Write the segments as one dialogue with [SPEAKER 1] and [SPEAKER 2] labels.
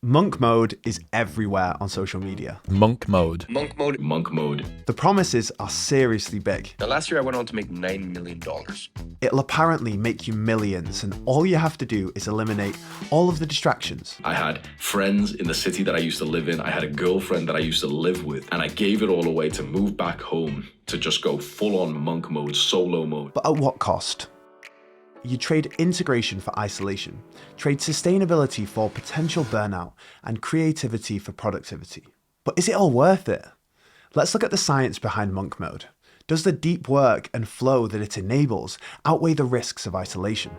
[SPEAKER 1] Monk mode is everywhere on social media.
[SPEAKER 2] Monk mode.
[SPEAKER 3] Monk mode.
[SPEAKER 4] Monk mode.
[SPEAKER 1] The promises are seriously big.
[SPEAKER 3] Now, last year I went on to make $9 million.
[SPEAKER 1] It'll apparently make you millions, and all you have to do is eliminate all of the distractions.
[SPEAKER 4] I had friends in the city that I used to live in. I had a girlfriend that I used to live with, and I gave it all away to move back home to just go full on monk mode, solo mode.
[SPEAKER 1] But at what cost? You trade integration for isolation, trade sustainability for potential burnout, and creativity for productivity. But is it all worth it? Let's look at the science behind monk mode. Does the deep work and flow that it enables outweigh the risks of isolation?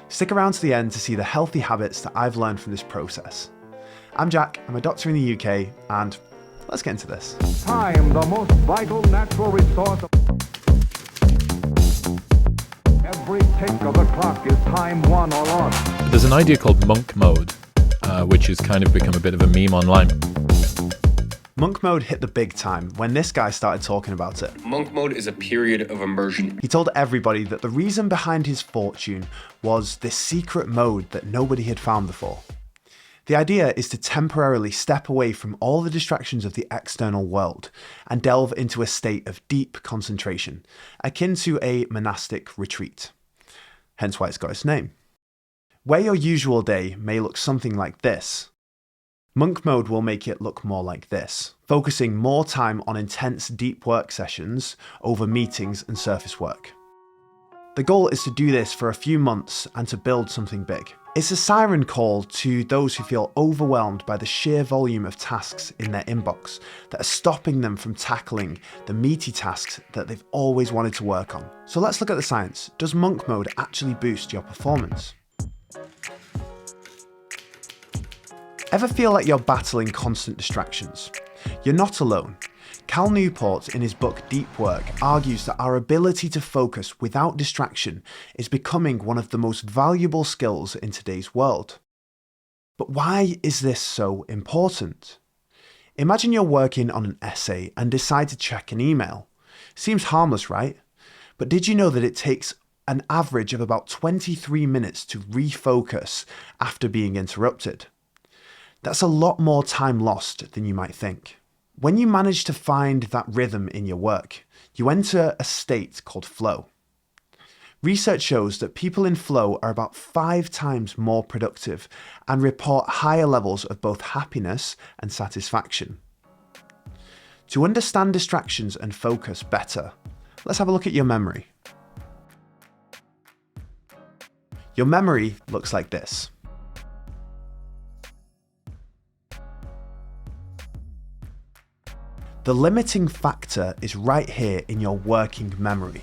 [SPEAKER 1] Stick around to the end to see the healthy habits that I've learned from this process. I'm Jack, I'm a doctor in the UK, and let's get into this.
[SPEAKER 5] Time, the most vital natural resource. Every tick of the clock is time won or lost.
[SPEAKER 2] There's an idea called monk mode, which has kind of become a bit of a meme online.
[SPEAKER 1] Monk mode hit the big time when this guy started talking about it.
[SPEAKER 3] Monk mode is a period of immersion.
[SPEAKER 1] He told everybody that the reason behind his fortune was this secret mode that nobody had found before. The idea is to temporarily step away from all the distractions of the external world and delve into a state of deep concentration, akin to a monastic retreat. Hence why it's got its name. Where your usual day may look something like this, monk mode will make it look more like this, focusing more time on intense deep work sessions over meetings and surface work. The goal is to do this for a few months and to build something big. It's a siren call to those who feel overwhelmed by the sheer volume of tasks in their inbox that are stopping them from tackling the meaty tasks that they've always wanted to work on. So let's look at the science. Does monk mode actually boost your performance? Ever feel like you're battling constant distractions? You're not alone. Cal Newport, in his book Deep Work, argues that our ability to focus without distraction is becoming one of the most valuable skills in today's world. But why is this so important? Imagine you're working on an essay and decide to check an email. Seems harmless, right? But did you know that it takes an average of about 23 minutes to refocus after being interrupted? That's a lot more time lost than you might think. When you manage to find that rhythm in your work, you enter a state called flow. Research shows that people in flow are about 5 times more productive and report higher levels of both happiness and satisfaction. To understand distractions and focus better, let's have a look at your memory. Your memory looks like this. The limiting factor is right here in your working memory.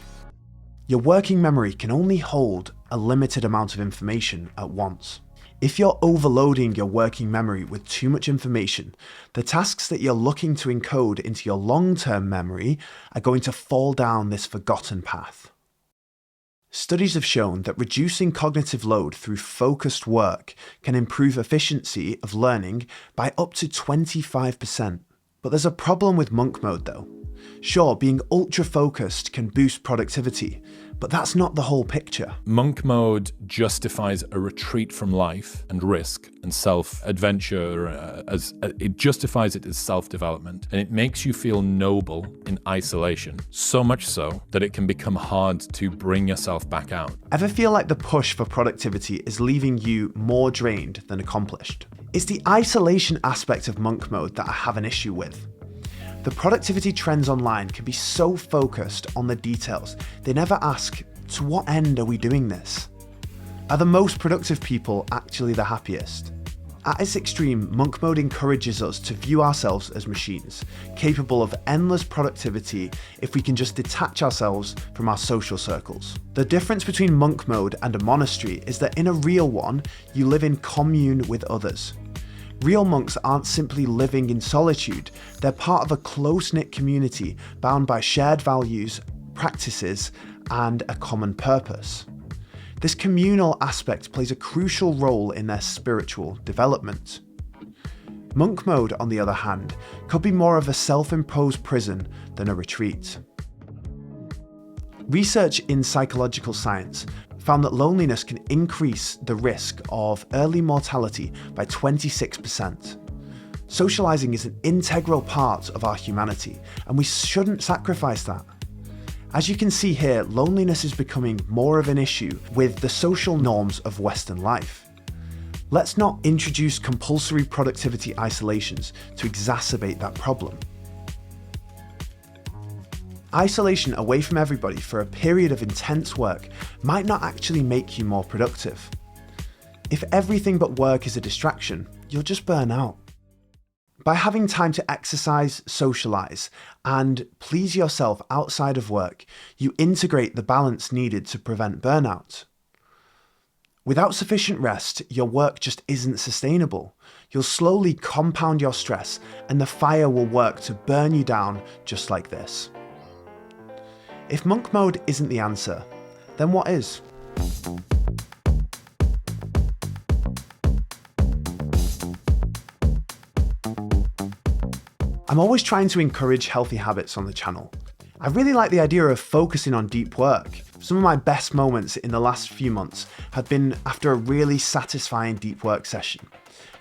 [SPEAKER 1] Your working memory can only hold a limited amount of information at once. If you're overloading your working memory with too much information, the tasks that you're looking to encode into your long-term memory are going to fall down this forgotten path. Studies have shown that reducing cognitive load through focused work can improve efficiency of learning by up to 25%. But there's a problem with monk mode though. Sure, being ultra focused can boost productivity, but that's not the whole picture.
[SPEAKER 2] Monk mode justifies a retreat from life and risk and self-adventure it justifies it as self-development, and it makes you feel noble in isolation, so much so that it can become hard to bring yourself back out.
[SPEAKER 1] Ever feel like the push for productivity is leaving you more drained than accomplished? It's the isolation aspect of monk mode that I have an issue with. The productivity trends online can be so focused on the details, they never ask, to what end are we doing this? Are the most productive people actually the happiest? At its extreme, monk mode encourages us to view ourselves as machines, capable of endless productivity if we can just detach ourselves from our social circles. The difference between monk mode and a monastery is that in a real one, you live in commune with others. Real monks aren't simply living in solitude, they're part of a close-knit community bound by shared values, practices, and a common purpose. This communal aspect plays a crucial role in their spiritual development. Monk mode, on the other hand, could be more of a self-imposed prison than a retreat. Research in psychological science found that loneliness can increase the risk of early mortality by 26%. Socializing is an integral part of our humanity, and we shouldn't sacrifice that. As you can see here, loneliness is becoming more of an issue with the social norms of Western life. Let's not introduce compulsory productivity isolations to exacerbate that problem. Isolation away from everybody for a period of intense work might not actually make you more productive. If everything but work is a distraction, you'll just burn out. By having time to exercise, socialize, and please yourself outside of work, you integrate the balance needed to prevent burnout. Without sufficient rest, your work just isn't sustainable. You'll slowly compound your stress, and the fire will work to burn you down just like this. If monk mode isn't the answer, then what is? I'm always trying to encourage healthy habits on the channel. I really like the idea of focusing on deep work. Some of my best moments in the last few months have been after a really satisfying deep work session.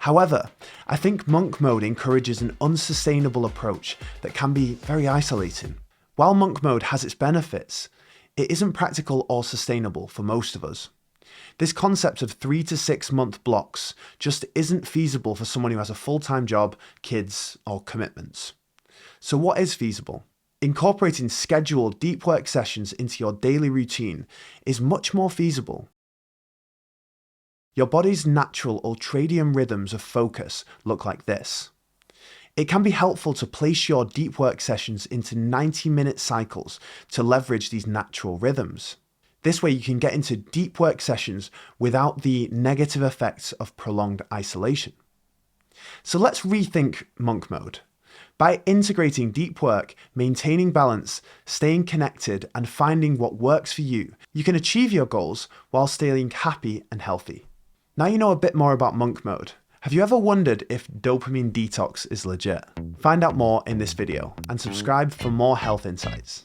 [SPEAKER 1] However, I think monk mode encourages an unsustainable approach that can be very isolating. While monk mode has its benefits, it isn't practical or sustainable for most of us. This concept of 3 to 6 month blocks just isn't feasible for someone who has a full-time job, kids, or commitments. So what is feasible? Incorporating scheduled deep work sessions into your daily routine is much more feasible. Your body's natural ultradian rhythms of focus look like this. It can be helpful to place your deep work sessions into 90-minute cycles to leverage these natural rhythms. This way you can get into deep work sessions without the negative effects of prolonged isolation. So let's rethink monk mode. By integrating deep work, maintaining balance, staying connected, and finding what works for you, you can achieve your goals while staying happy and healthy. Now you know a bit more about monk mode. Have you ever wondered if dopamine detox is legit? Find out more in this video and subscribe for more health insights.